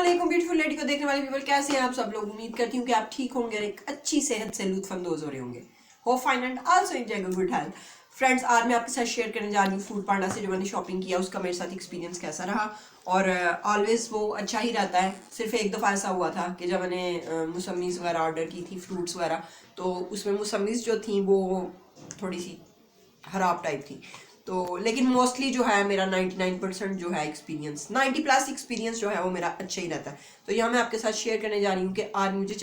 अस्सलामुअलैकुम beautiful lady को देखने वाले पीपल, कैसे हैं आप सब लोग। उम्मीद करती हूँ कि आप ठीक होंगे और एक अच्छी सेहत से लुत्फानंदोज हो रहे होंगे। Hope fine and also enjoying good health. Friends, आज मैं आपके साथ शेयर करने जा रही हूँ फूड पांडा से जो मैंने शॉपिंग किया उसका मेरे साथ एक्सपीरियंस कैसा रहा। और ऑलवेज वो अच्छा ही रहता है। सिर्फ एक दफ़ा ऐसा हुआ था कि जब मैंने मौसमीज़ वगैरह ऑर्डर की थी, फ्रूट्स वगैरह, तो उसमें मौसमीज़ जो थी वो थोड़ी सी ख़राब टाइप थी। तो लेकिन मोस्टली जो है मेरा 99% जो है एक्सपीरियंस, 90+ एक्सपीरियंस जो है वो मेरा अच्छा ही रहता है। तो यहाँ मैं आपके साथ शेयर करने जा रही हूँ कि आज मुझे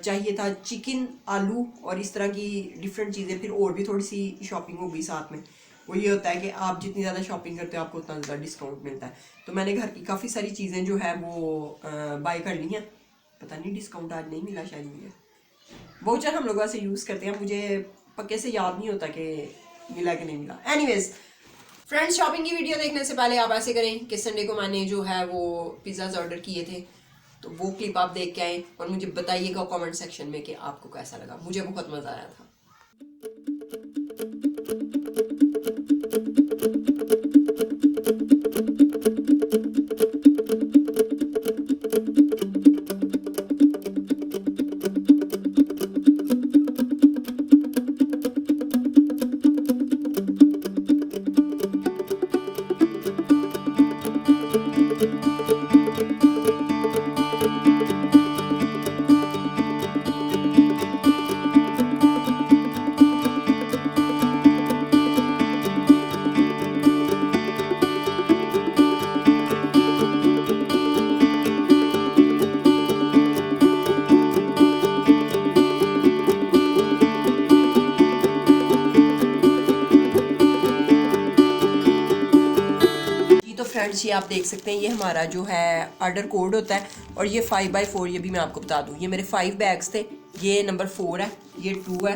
चाहिए था चिकन, आलू और इस तरह की डिफरेंट चीज़ें। फिर और भी थोड़ी सी शॉपिंग हो गई साथ में। वो ये होता है कि आप जितनी ज़्यादा शॉपिंग करते हो आपको उतना ज़्यादा डिस्काउंट मिलता है। तो मैंने घर की काफ़ी सारी चीज़ें जो है वो बाय कर ली हैं। पता नहीं डिस्काउंट आज नहीं मिला शायद मुझे। वाउचर हम लोग वैसे यूज़ करते हैं, मुझे पक्के से याद नहीं होता कि मिला कि नहीं मिला। एनीवेज फ्रेंड्स, शॉपिंग की वीडियो देखने से पहले आप ऐसे करें कि संडे को मैंने जो है वो पिज़्ज़ाज ऑर्डर किए थे, तो वो क्लिप आप देख के आए और मुझे बताइएगा कमेंट सेक्शन में कि आपको कैसा लगा। मुझे बहुत मज़ा आया था। फ्रेंड्स, ये आप देख सकते हैं, ये हमारा जो है ऑर्डर कोड होता है और ये 5x4, ये भी मैं आपको बता दूं, ये मेरे 5 बैग्स थे। ये नंबर 4 है, ये 2 है,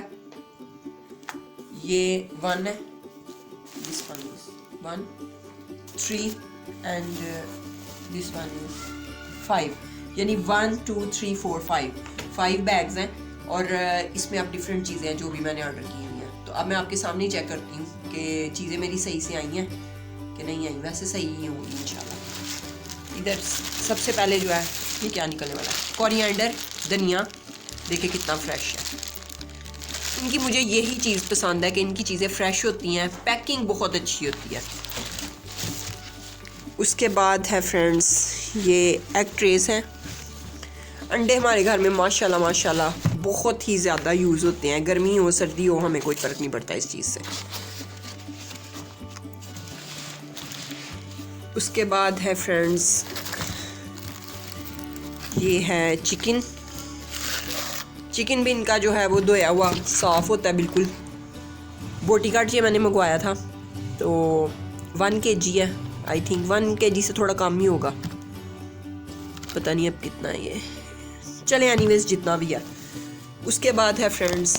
ये 1 है, this one is 1, 3 and this one is 5। यानी 1 2 3 4 5 बैग्स हैं। और इसमें अब डिफरेंट चीज़ें हैं जो भी मैंने ऑर्डर की हुई हैं। तो अब मैं आपके सामने चेक करती हूँ कि चीज़ें मेरी सही से आई हैं कि नहीं आई। वैसे सही ही होगी इंशाल्लाह। इधर सबसे पहले जो है ये क्या निकलने वाला है, कोरिएंडर, धनिया। देखिए कितना फ्रेश है। इनकी मुझे यही चीज़ पसंद है कि इनकी चीज़ें फ्रेश होती हैं, पैकिंग बहुत अच्छी होती है। उसके बाद है फ्रेंड्स ये एग ट्रेस हैं। अंडे हमारे घर में माशाल्लाह बहुत ही ज़्यादा यूज़ होते हैं। गर्मी हो सर्दी हो हमें कोई फ़र्क नहीं पड़ता इस चीज़ से। उसके बाद है फ्रेंड्स ये है चिकन भी इनका जो है वो धोया हुआ साफ़ होता है बिल्कुल। बोटी काट ये मैंने मंगवाया था, तो 1 kg है। आई थिंक 1 kg से थोड़ा कम ही होगा, पता नहीं अब कितना है ये। चले एनीवेज जितना भी है। उसके बाद है फ्रेंड्स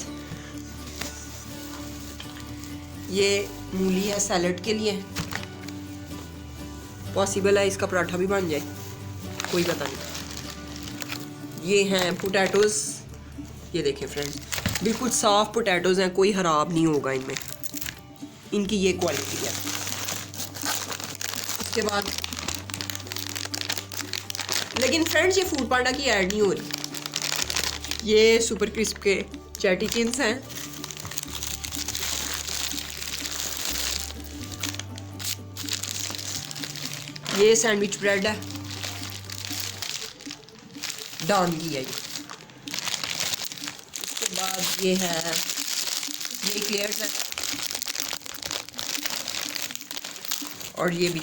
ये मूली है सैलड के लिए। पॉसिबल है इसका पराठा भी बन जाए, कोई पता नहीं। ये हैं पोटैटोज़, ये देखें फ्रेंड्स बिल्कुल साफ़ पोटैटोज़ हैं, कोई ख़राब नहीं होगा इनमें। इनकी ये क्वालिटी है। उसके बाद लेकिन फ्रेंड्स ये फूड पांडा की ऐड नहीं हो रही। ये सुपर क्रिस्प के चैटी चिन्स हैं। ये सैंडविच ब्रेड है, डान की है ये। उसके बाद ये है ये क्लियर्स है और ये भी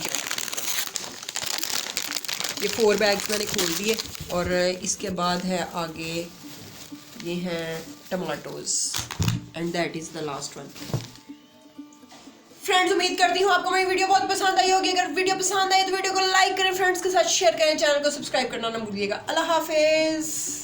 ये 4 बैग्स मैंने खोल दिए। और इसके बाद है आगे ये हैं tomatoes and that is the last one. Friends, उम्मीद करती हूँ आपको मेरी वीडियो बहुत पसंद आई होगी। अगर वीडियो पसंद आई तो वीडियो को लाइक करें, फ्रेंड्स के साथ शेयर करें, चैनल को सब्सक्राइब करना ना भूलिएगा। अल्लाह हाफिज़।